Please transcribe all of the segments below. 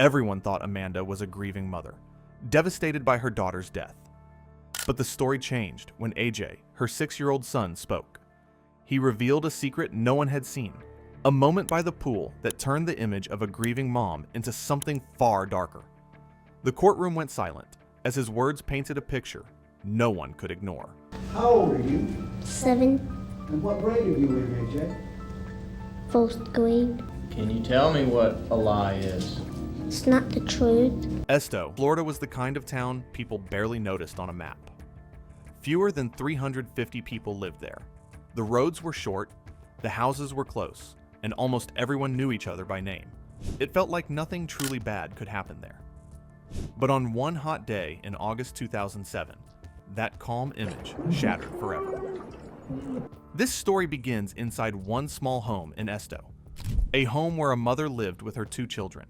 Everyone thought Amanda was a grieving mother, devastated by her daughter's death. But the story changed when AJ, her 6-year-old son, spoke. He revealed a secret no one had seen, a moment by the pool that turned the image of a grieving mom into something far darker. The courtroom went silent as his words painted a picture no one could ignore. How old are you? 7, And what grade are you in, AJ? 4th grade. Can you tell me what a lie is? It's not the truth. Esto, Florida was the kind of town people barely noticed on a map. Fewer than 350 people lived there. The roads were short, the houses were close, and almost everyone knew each other by name. It felt like nothing truly bad could happen there. But on one hot day in August 2007, that calm image shattered forever. This story begins inside one small home in Esto, a home where a mother lived with her 2 children,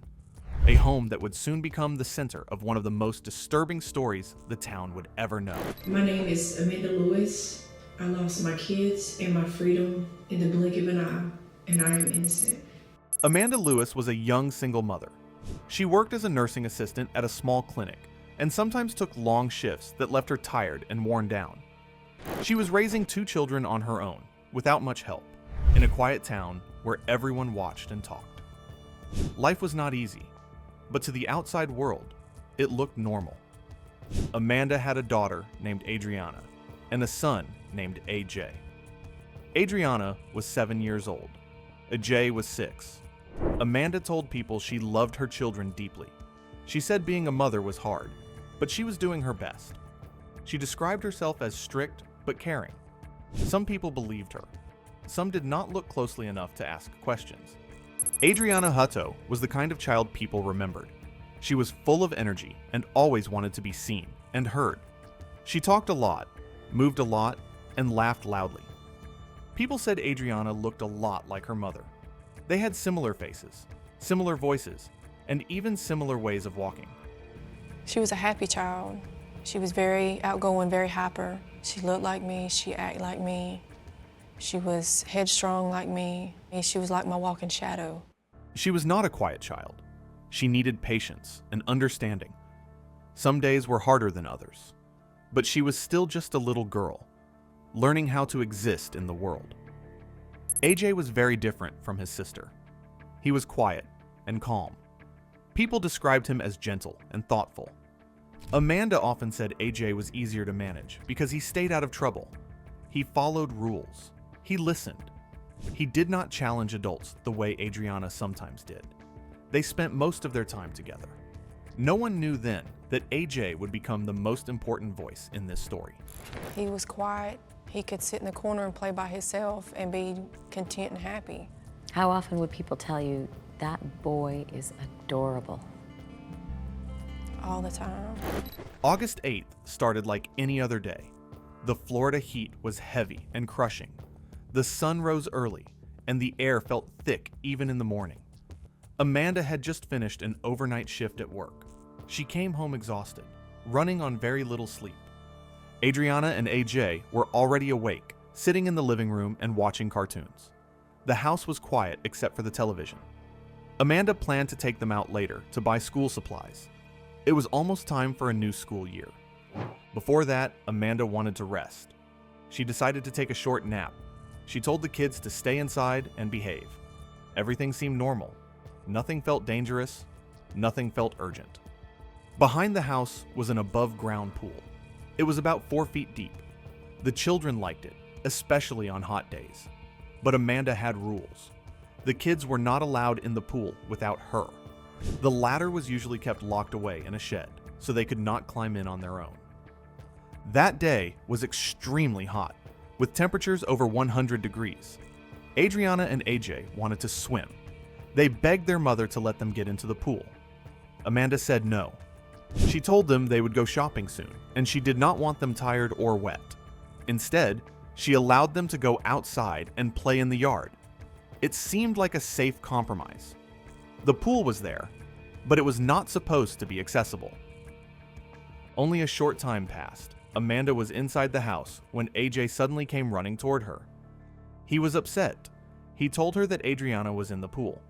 a home that would soon become the center of one of the most disturbing stories the town would ever know. My name is Amanda Lewis. I lost my kids and my freedom in the blink of an eye, and I am innocent. Amanda Lewis was a young single mother. She worked as a nursing assistant at a small clinic and sometimes took long shifts that left her tired and worn down. She was raising 2 children on her own, without much help, in a quiet town where everyone watched and talked. Life was not easy, but to the outside world, it looked normal. Amanda had a daughter named Adriana and a son named AJ. Adriana was 7 years old. AJ was 6. Amanda told people she loved her children deeply. She said being a mother was hard, but she was doing her best. She described herself as strict but caring. Some people believed her. Some did not look closely enough to ask questions. Adriana Hutto was the kind of child people remembered. She was full of energy and always wanted to be seen and heard. She talked a lot, moved a lot, and laughed loudly. People said Adriana looked a lot like her mother. They had similar faces, similar voices, and even similar ways of walking. She was a happy child. She was very outgoing, very hyper. She looked like me, she acted like me. She was headstrong like me. She was like my walking shadow. She was not a quiet child. She needed patience and understanding. Some days were harder than others, but she was still just a little girl, learning how to exist in the world. AJ was very different from his sister. He was quiet and calm. People described him as gentle and thoughtful. Amanda often said AJ was easier to manage because he stayed out of trouble. He followed rules. He listened. He did not challenge adults the way Adriana sometimes did. They spent most of their time together. No one knew then that AJ would become the most important voice in this story. He was quiet. He could sit in the corner and play by himself and be content and happy. How often would people tell you, that boy is adorable? All the time. August 8th started like any other day. The Florida heat was heavy and crushing. The sun rose early, and the air felt thick even in the morning. Amanda had just finished an overnight shift at work. She came home exhausted, running on very little sleep. Adriana and AJ were already awake, sitting in the living room and watching cartoons. The house was quiet except for the television. Amanda planned to take them out later to buy school supplies. It was almost time for a new school year. Before that, Amanda wanted to rest. She decided to take a short nap. She told the kids to stay inside and behave. Everything seemed normal. Nothing felt dangerous. Nothing felt urgent. Behind the house was an above-ground pool. It was about 4 feet deep. The children liked it, especially on hot days. But Amanda had rules. The kids were not allowed in the pool without her. The ladder was usually kept locked away in a shed, so they could not climb in on their own. That day was extremely hot, with temperatures over 100 degrees. Adriana and AJ wanted to swim. They begged their mother to let them get into the pool. Amanda said no. She told them they would go shopping soon, and she did not want them tired or wet. Instead, she allowed them to go outside and play in the yard. It seemed like a safe compromise. The pool was there, but it was not supposed to be accessible. Only a short time passed. Amanda was inside the house when AJ suddenly came running toward her. He was upset. He told her that Adriana was in the pool.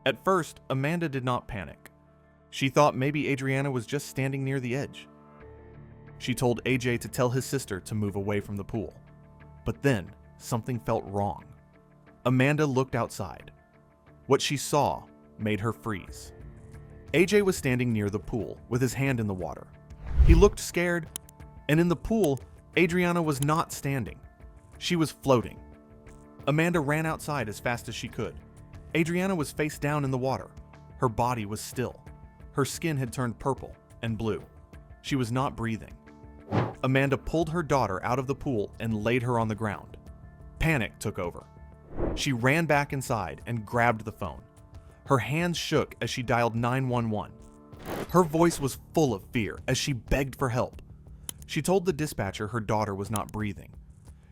At first, Amanda did not panic. She thought maybe Adriana was just standing near the edge. She told AJ to tell his sister to move away from the pool. But then, something felt wrong. Amanda looked outside. What she saw made her freeze. AJ was standing near the pool with his hand in the water. He looked scared, and in the pool, Adriana was not standing. She was floating. Amanda ran outside as fast as she could. Adriana was face down in the water. Her body was still. Her skin had turned purple and blue. She was not breathing. Amanda pulled her daughter out of the pool and laid her on the ground. Panic took over. She ran back inside and grabbed the phone. Her hands shook as she dialed 911. Her voice was full of fear as she begged for help. She told the dispatcher her daughter was not breathing.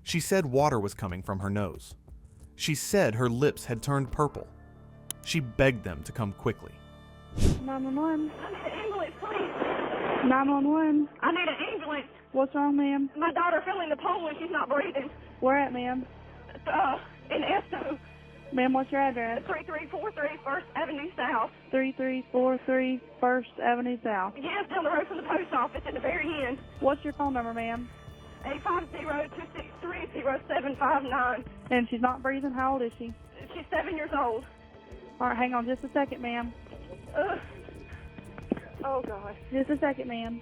She said water was coming from her nose. She said her lips had turned purple. She begged them to come quickly. 911. I need an ambulance, please. 911. I need an ambulance. What's wrong, ma'am? My daughter fell in the pool and she's not breathing. Where at, ma'am? In Esto, Ma'am, what's your address? 3343 First Avenue South. 3343 First Avenue South. Yes, down the road from the post office at the very end. What's your phone number, ma'am? 850-263-0759. And she's not breathing. How old is she? She's 7 years old. All right, hang on just a second, ma'am. Oh, God. Just a second, ma'am.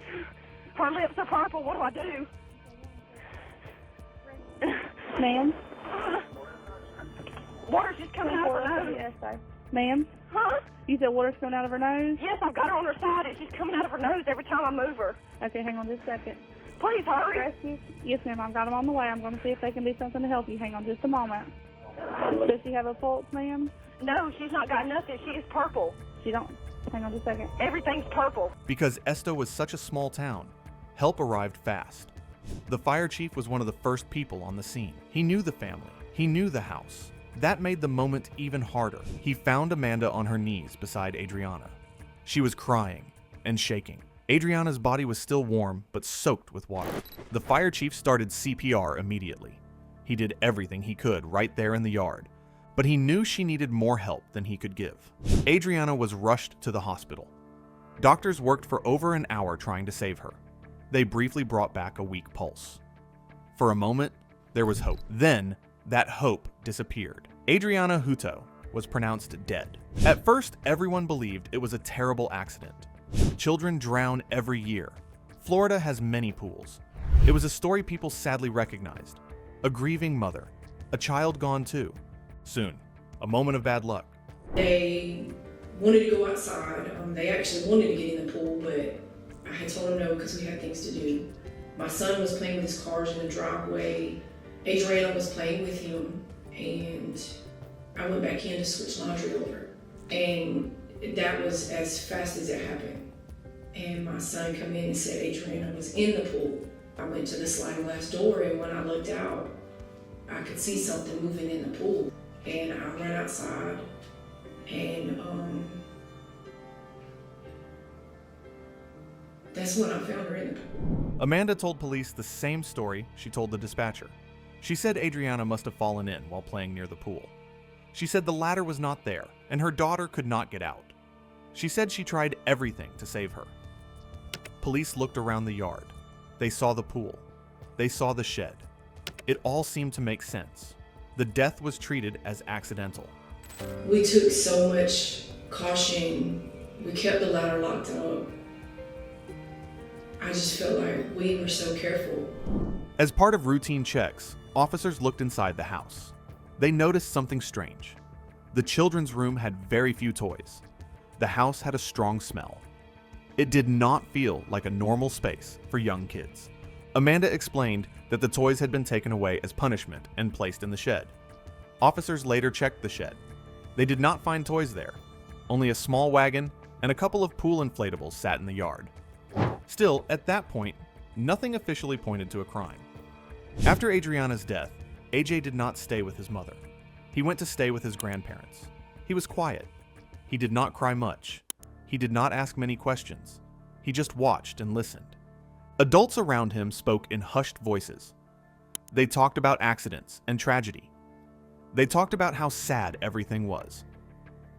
Her lips are purple. What do I do? Ma'am? Water's just coming out of her nose. Yes, sir. Ma'am? Huh? You said water's coming out of her nose? Yes, I've got her on her side and she's coming out of her nose every time I move her. Okay, hang on just a second. Please hurry. Rescue? Yes, ma'am. I've got them on the way. I'm going to see if they can do something to help you. Hang on just a moment. Does she have a pulse, ma'am? No, she's not got nothing. She is purple. She don't. Hang on just a second. Everything's purple. Because Esto was such a small town, help arrived fast. The fire chief was one of the first people on the scene. He knew the family. He knew the house. That made the moment even harder. He found Amanda on her knees beside Adriana. She was crying and shaking. Adriana's body was still warm, but soaked with water. The fire chief started CPR immediately. He did everything he could right there in the yard, but he knew she needed more help than he could give. Adriana was rushed to the hospital. Doctors worked for over an hour trying to save her. They briefly brought back a weak pulse. For a moment, there was hope. Then, that hope disappeared. Adriana Hutto was pronounced dead. At first, everyone believed it was a terrible accident. Children drown every year. Florida has many pools. It was a story people sadly recognized. A grieving mother. A child gone too. Soon, a moment of bad luck. They wanted to go outside. They actually wanted to get in the pool, but I had told them no because we had things to do. My son was playing with his cars in the driveway. Adriana was playing with him, and I went back in to switch laundry over. And that was as fast as it happened. And my son come in and said Adriana was in the pool. I went to the sliding glass door, and when I looked out, I could see something moving in the pool. And I ran outside, and that's when I found her in the pool. Amanda told police the same story she told the dispatcher. She said Adriana must have fallen in while playing near the pool. She said the ladder was not there, and her daughter could not get out. She said she tried everything to save her. Police looked around the yard. They saw the pool. They saw the shed. It all seemed to make sense. The death was treated as accidental. We took so much caution. We kept the ladder locked up. I just felt like we were so careful. As part of routine checks, officers looked inside the house. They noticed something strange. The children's room had very few toys. The house had a strong smell. It did not feel like a normal space for young kids. Amanda explained that the toys had been taken away as punishment and placed in the shed. Officers later checked the shed. They did not find toys there. Only a small wagon and a couple of pool inflatables sat in the yard. Still, at that point, nothing officially pointed to a crime. After Adriana's death, AJ did not stay with his mother. He went to stay with his grandparents. He was quiet. He did not cry much. He did not ask many questions. He just watched and listened. Adults around him spoke in hushed voices. They talked about accidents and tragedy. They talked about how sad everything was.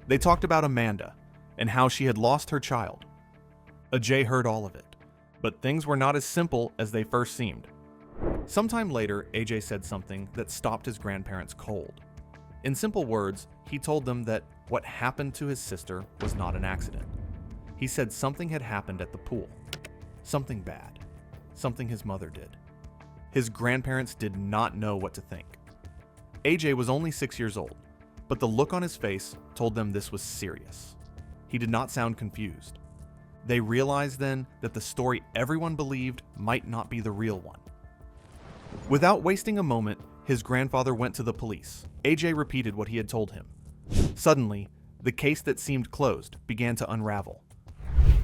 They talked about Amanda and how she had lost her child. Ajay heard all of it, but things were not as simple as they first seemed. Sometime later, AJ said something that stopped his grandparents cold. In simple words, he told them that what happened to his sister was not an accident. He said something had happened at the pool. Something bad. Something his mother did. His grandparents did not know what to think. AJ was only 6 years old, but the look on his face told them this was serious. He did not sound confused. They realized then that the story everyone believed might not be the real one. Without wasting a moment, his grandfather went to the police. AJ repeated what he had told him. Suddenly, the case that seemed closed began to unravel.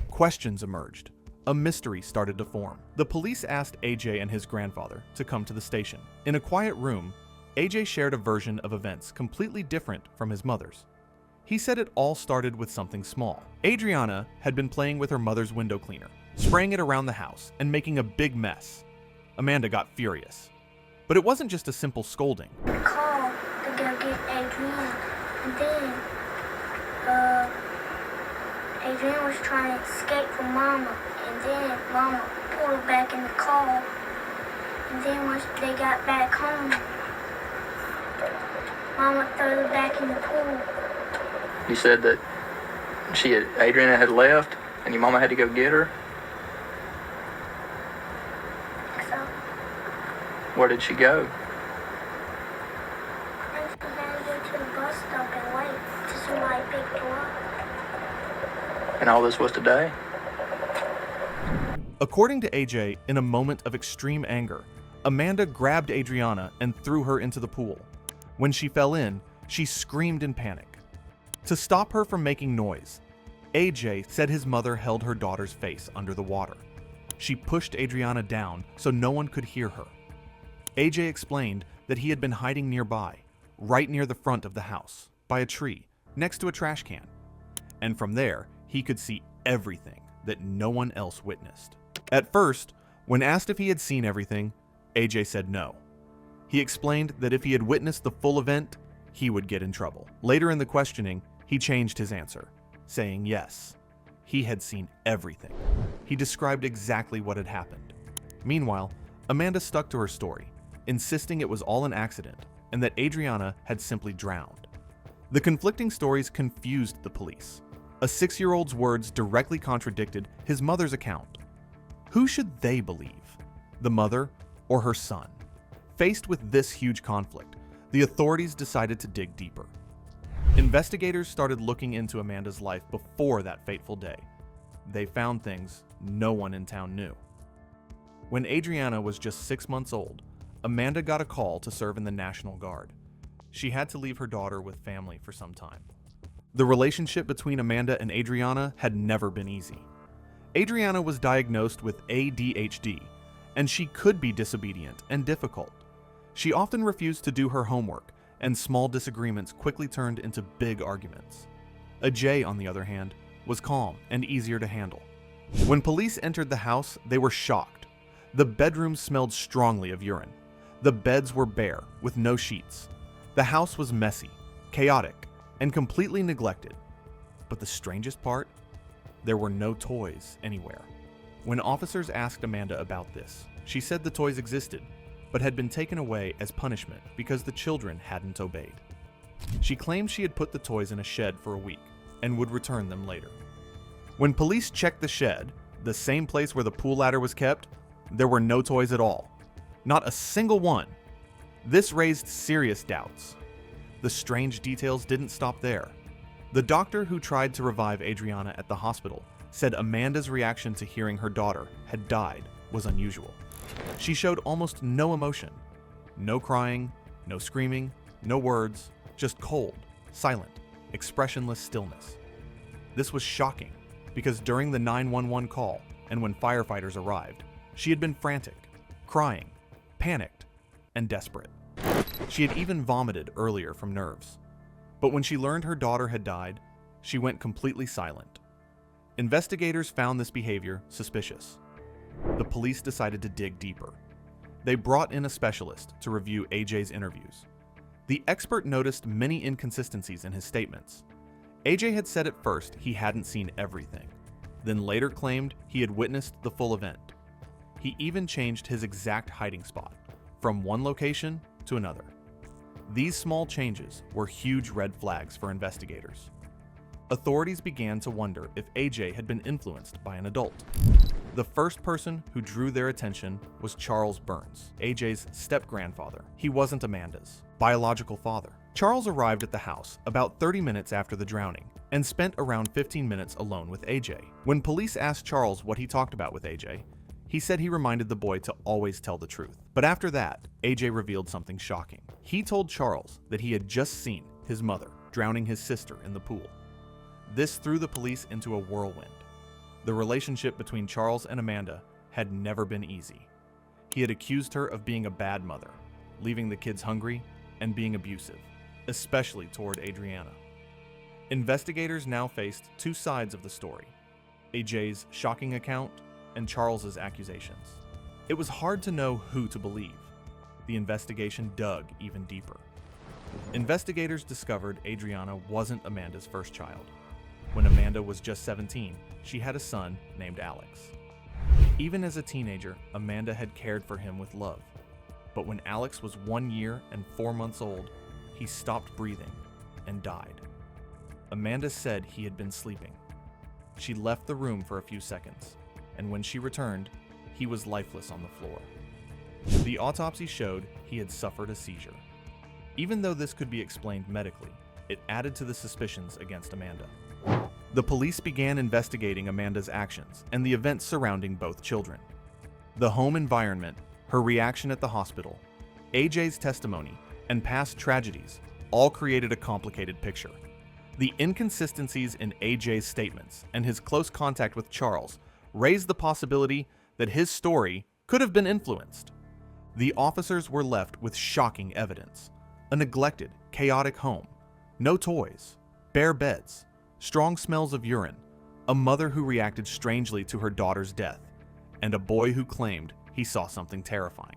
Questions emerged. A mystery started to form. The police asked AJ and his grandfather to come to the station. In a quiet room, AJ shared a version of events completely different from his mother's. He said it all started with something small. Adriana had been playing with her mother's window cleaner, spraying it around the house and making a big mess. Amanda got furious. But it wasn't just a simple scolding. Call to go get Adrian. And then, Adrian was trying to escape from Mama. And then Mama pulled her back in the car. And then once they got back home, Mama threw her back in the pool. You said that Adriana had left and your mama had to go get her? So, Where did she go? then she had to go to the bus stop and wait till somebody picked her up. And all this was today? According to AJ, in a moment of extreme anger, Amanda grabbed Adriana and threw her into the pool. When she fell in, she screamed in panic. To stop her from making noise, AJ said his mother held her daughter's face under the water. She pushed Adriana down so no one could hear her. AJ explained that he had been hiding nearby, right near the front of the house, by a tree, next to a trash can. And from there, he could see everything that no one else witnessed. At first, when asked if he had seen everything, AJ said no. He explained that if he had witnessed the full event, he would get in trouble. Later in the questioning, he changed his answer, saying yes, he had seen everything. He described exactly what had happened. Meanwhile, Amanda stuck to her story, insisting it was all an accident and that Adriana had simply drowned. The conflicting stories confused the police. A 6-year-old's words directly contradicted his mother's account. Who should they believe? The mother or her son? Faced with this huge conflict, the authorities decided to dig deeper. Investigators started looking into Amanda's life before that fateful day. They found things no one in town knew. When Adriana was just 6 months old, Amanda got a call to serve in the National Guard. She had to leave her daughter with family for some time. The relationship between Amanda and Adriana had never been easy. Adriana was diagnosed with ADHD, and she could be disobedient and difficult. She often refused to do her homework, and small disagreements quickly turned into big arguments. Ajay, on the other hand, was calm and easier to handle. When police entered the house, they were shocked. The bedroom smelled strongly of urine. The beds were bare, with no sheets. The house was messy, chaotic, and completely neglected. But the strangest part? There were no toys anywhere. When officers asked Amanda about this, she said the toys existed, but had been taken away as punishment because the children hadn't obeyed. She claimed she had put the toys in a shed for a week and would return them later. When police checked the shed, the same place where the pool ladder was kept, there were no toys at all. Not a single one. This raised serious doubts. The strange details didn't stop there. The doctor who tried to revive Adriana at the hospital said Amanda's reaction to hearing her daughter had died was unusual. She showed almost no emotion. No crying, no screaming, no words, just cold, silent, expressionless stillness. This was shocking because during the 911 call and when firefighters arrived, she had been frantic, crying, panicked, and desperate. She had even vomited earlier from nerves. But when she learned her daughter had died, she went completely silent. Investigators found this behavior suspicious. The police decided to dig deeper. They brought in a specialist to review AJ's interviews. The expert noticed many inconsistencies in his statements. AJ had said at first he hadn't seen everything. then later claimed he had witnessed the full event. He even changed his exact hiding spot, from one location to another. These small changes were huge red flags for investigators. Authorities began to wonder if AJ had been influenced by an adult. The first person who drew their attention was Charles Burns, AJ's step-grandfather. He wasn't Amanda's biological father. Charles arrived at the house about 30 minutes after the drowning and spent around 15 minutes alone with AJ. When police asked Charles what he talked about with AJ, he said he reminded the boy to always tell the truth. But after that, AJ revealed something shocking. He told Charles that he had just seen his mother drowning his sister in the pool. This threw the police into a whirlwind. The relationship between Charles and Amanda had never been easy. He had accused her of being a bad mother, leaving the kids hungry, and being abusive, especially toward Adriana. Investigators now faced two sides of the story: AJ's shocking account and Charles's accusations. It was hard to know who to believe. The investigation dug even deeper. Investigators discovered Adriana wasn't Amanda's first child. When Amanda was just 17, she had a son named Alex. Even as a teenager, Amanda had cared for him with love. But when Alex was 1 year and 4 months old, he stopped breathing and died. Amanda said he had been sleeping. She left the room for a few seconds, and when she returned, he was lifeless on the floor. The autopsy showed he had suffered a seizure. Even though this could be explained medically, it added to the suspicions against Amanda. The police began investigating Amanda's actions and the events surrounding both children. The home environment, her reaction at the hospital, AJ's testimony, and past tragedies all created a complicated picture. The inconsistencies in AJ's statements and his close contact with Charles raised the possibility that his story could have been influenced. The officers were left with shocking evidence: a neglected, chaotic home, no toys, bare beds, strong smells of urine, a mother who reacted strangely to her daughter's death, and a boy who claimed he saw something terrifying.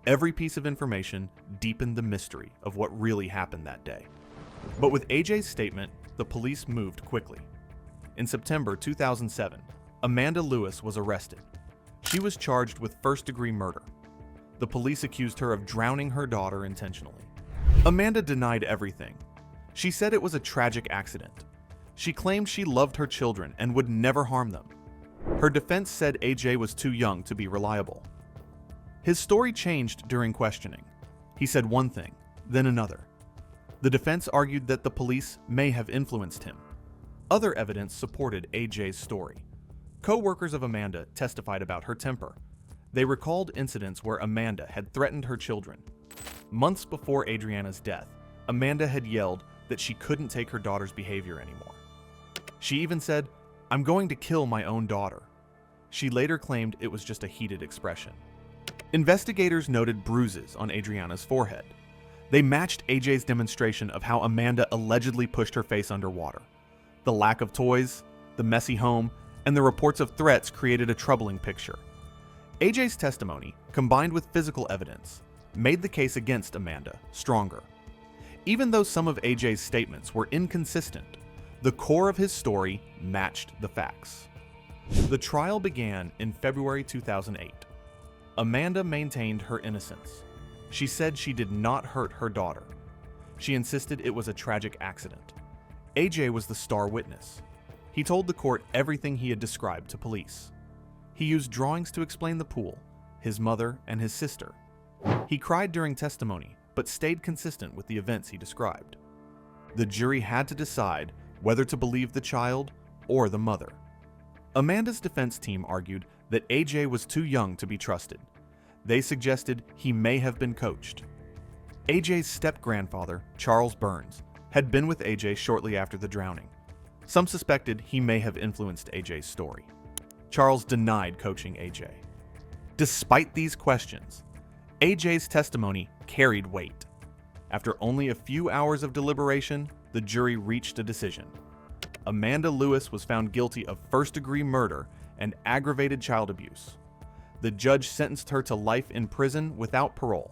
Every piece of information deepened the mystery of what really happened that day. But with AJ's statement, the police moved quickly. In September 2007, Amanda Lewis was arrested. She was charged with first-degree murder. The police accused her of drowning her daughter intentionally. Amanda denied everything. She said it was a tragic accident. She claimed she loved her children and would never harm them. Her defense said AJ was too young to be reliable. His story changed during questioning. He said one thing, then another. The defense argued that the police may have influenced him. Other evidence supported AJ's story. Co-workers of Amanda testified about her temper. They recalled incidents where Amanda had threatened her children. Months before Adriana's death, Amanda had yelled that she couldn't take her daughter's behavior anymore. She even said, "I'm going to kill my own daughter." She later claimed it was just a heated expression. Investigators noted bruises on Adriana's forehead. They matched AJ's demonstration of how Amanda allegedly pushed her face underwater. The lack of toys, the messy home, and the reports of threats created a troubling picture. AJ's testimony, combined with physical evidence, made the case against Amanda stronger. Even though some of AJ's statements were inconsistent, the core of his story matched the facts. The trial began in February 2008. Amanda maintained her innocence. She said she did not hurt her daughter. She insisted it was a tragic accident. AJ was the star witness. He told the court everything he had described to police. He used drawings to explain the pool, his mother, and his sister. He cried during testimony, but stayed consistent with the events he described. The jury had to decide whether to believe the child or the mother. Amanda's defense team argued that AJ was too young to be trusted. They suggested he may have been coached. AJ's step-grandfather, Charles Burns, had been with AJ shortly after the drowning. Some suspected he may have influenced AJ's story. Charles denied coaching AJ. Despite these questions, AJ's testimony carried weight. After only a few hours of deliberation, the jury reached a decision. Amanda Lewis was found guilty of first-degree murder and aggravated child abuse. The judge sentenced her to life in prison without parole.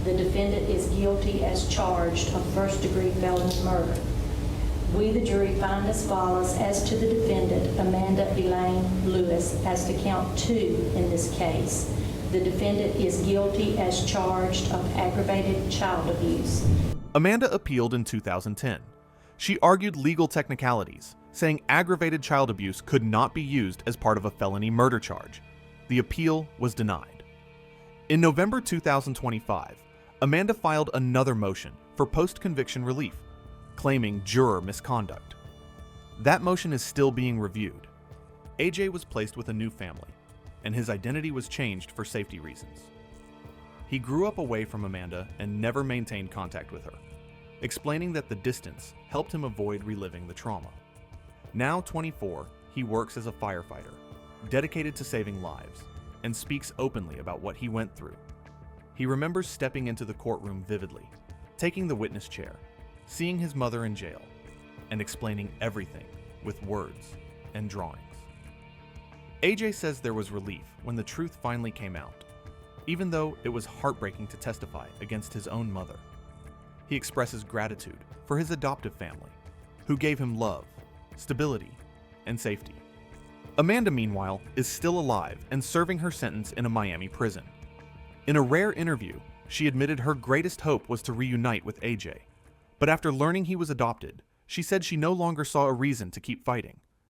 The defendant is guilty as charged of first-degree felony murder. We, the jury, find as follows as to the defendant, Amanda Elaine Lewis, as to count 2 in this case. The defendant is guilty as charged of aggravated child abuse. Amanda appealed in 2010. She argued legal technicalities, saying aggravated child abuse could not be used as part of a felony murder charge. The appeal was denied. In November 2025, Amanda filed another motion for post-conviction relief, claiming juror misconduct. That motion is still being reviewed. AJ was placed with a new family, and his identity was changed for safety reasons. He grew up away from Amanda and never maintained contact with her, explaining that the distance helped him avoid reliving the trauma. Now 24, he works as a firefighter, dedicated to saving lives, and speaks openly about what he went through. He remembers stepping into the courtroom vividly, taking the witness chair, seeing his mother in jail, and explaining everything with words and drawings. AJ says there was relief when the truth finally came out, even though it was heartbreaking to testify against his own mother. He expresses gratitude for his adoptive family, who gave him love, stability, and safety. Amanda, meanwhile, is still alive and serving her sentence in a Miami prison. In a rare interview, she admitted her greatest hope was to reunite with AJ, but after learning he was adopted, she said she no longer saw a reason to keep fighting.